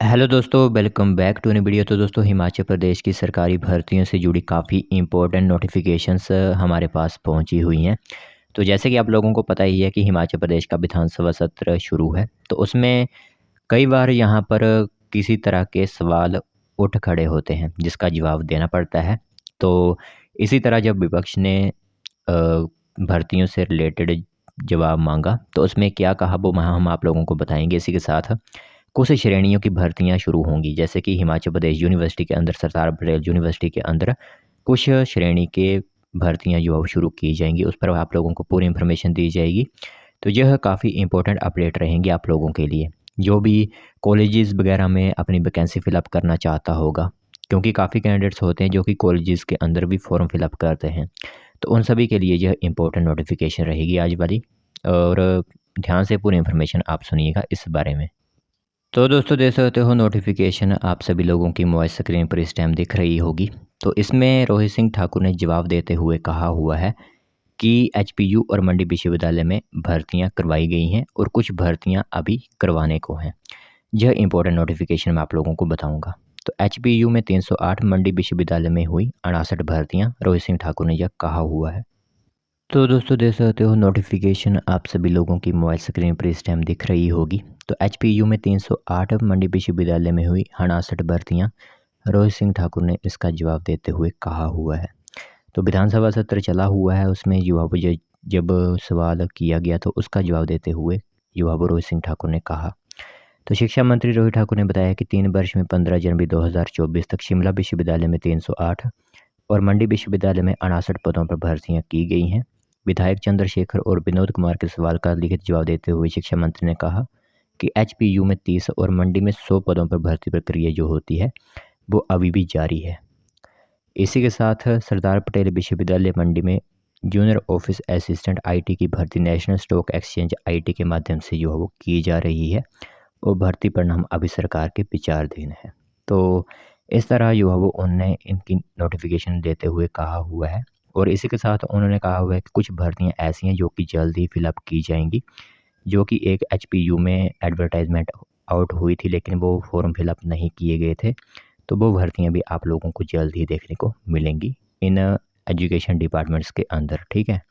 Hello दोस्तों, welcome back to new video. तो दोस्तों, हिमाचल प्रदेश की सरकारी भर्तियों से जुड़ी काफ़ी इंपॉर्टेंट नोटिफिकेशंस हमारे पास पहुंची हुई हैं। तो जैसे कि आप लोगों को पता ही है कि हिमाचल प्रदेश का विधानसभा सत्र शुरू है, तो उसमें कई बार यहाँ पर किसी तरह के सवाल उठ खड़े होते हैं जिसका जवाब देना पड़ता है। तो इसी तरह जब विपक्ष ने भर्तियों से रिलेटेड जवाब मांगा, तो उसमें क्या कहा वो हम आप लोगों को बताएंगे। इसी के साथ कुछ श्रेणियों की भर्तियां शुरू होंगी, जैसे कि हिमाचल प्रदेश यूनिवर्सिटी के अंदर, सरदार पटेल यूनिवर्सिटी के अंदर कुछ श्रेणी के भर्तियां जो अब शुरू की जाएंगी, उस पर आप लोगों को पूरी इन्फॉर्मेशन दी जाएगी। तो यह काफ़ी इंपॉर्टेंट अपडेट रहेंगे आप लोगों के लिए, जो भी कॉलेजेस वगैरह में अपनी वैकेंसी फिलअप करना चाहता होगा, क्योंकि काफ़ी कैंडिडेट्स होते हैं जो कि कॉलेजेस के अंदर भी फॉर्म फिलअप करते हैं। तो उन सभी के लिए यह इंपॉर्टेंट नोटिफिकेशन रहेगी आज वाली, और ध्यान से पूरी इन्फॉर्मेशन आप सुनिएगा इस बारे में। तो दोस्तों, देख सकते हो नोटिफिकेशन आप सभी लोगों की मोबाइल स्क्रीन पर इस टाइम दिख रही होगी। तो इसमें रोहित सिंह ठाकुर ने जवाब देते हुए कहा हुआ है कि एचपीयू और मंडी विश्वविद्यालय में भर्तियां करवाई गई हैं और कुछ भर्तियां अभी करवाने को हैं। यह इंपॉर्टेंट नोटिफिकेशन मैं आप लोगों को बताऊंगा। तो एचपीयू में 308, मंडी विश्वविद्यालय में हुई 68 भर्तियां, रोहित सिंह ठाकुर ने यह कहा हुआ है। तो दोस्तों, देख सकते हो नोटिफिकेशन आप सभी लोगों की मोबाइल स्क्रीन पर इस टाइम दिख रही होगी। तो एचपीयू में 308, मंडी विश्वविद्यालय में हुई 68 भर्तियां, रोहित सिंह ठाकुर ने इसका जवाब देते हुए कहा हुआ है। तो विधानसभा सत्र चला हुआ है, उसमें युवा जब सवाल किया गया तो उसका जवाब देते हुए युवा रोहित सिंह ठाकुर ने कहा। तो शिक्षा मंत्री रोहित ठाकुर ने बताया कि 3 वर्ष में 15 जनवरी 2024 तक शिमला विश्वविद्यालय में 308 और मंडी विश्वविद्यालय में 68 पदों पर भर्तियां की गई हैं। विधायक चंद्रशेखर और विनोद कुमार के सवाल का लिखित जवाब देते हुए शिक्षा मंत्री ने कहा कि एचपीयू में 30 और मंडी में 100 पदों पर भर्ती प्रक्रिया जो होती है वो अभी भी जारी है। इसी के साथ सरदार पटेल विश्वविद्यालय मंडी में जूनियर ऑफिस असिस्टेंट आईटी की भर्ती नेशनल स्टॉक एक्सचेंज आईटी के माध्यम से जो है वो की जा रही है, और भर्ती परिणाम अभी सरकार के विचाराधीन है। तो इस तरह जो है वो उन्होंने इनकी नोटिफिकेशन देते हुए कहा हुआ है, और इसी के साथ उन्होंने कहा हुआ है कि कुछ भर्तियां ऐसी हैं जो कि जल्द ही फिलअप की जाएंगी, जो कि एक एचपीयू में एडवर्टाइजमेंट आउट हुई थी लेकिन वो फॉर्म फिलअप नहीं किए गए थे। तो वो भर्तियां भी आप लोगों को जल्द ही देखने को मिलेंगी इन एजुकेशन डिपार्टमेंट्स के अंदर, ठीक है।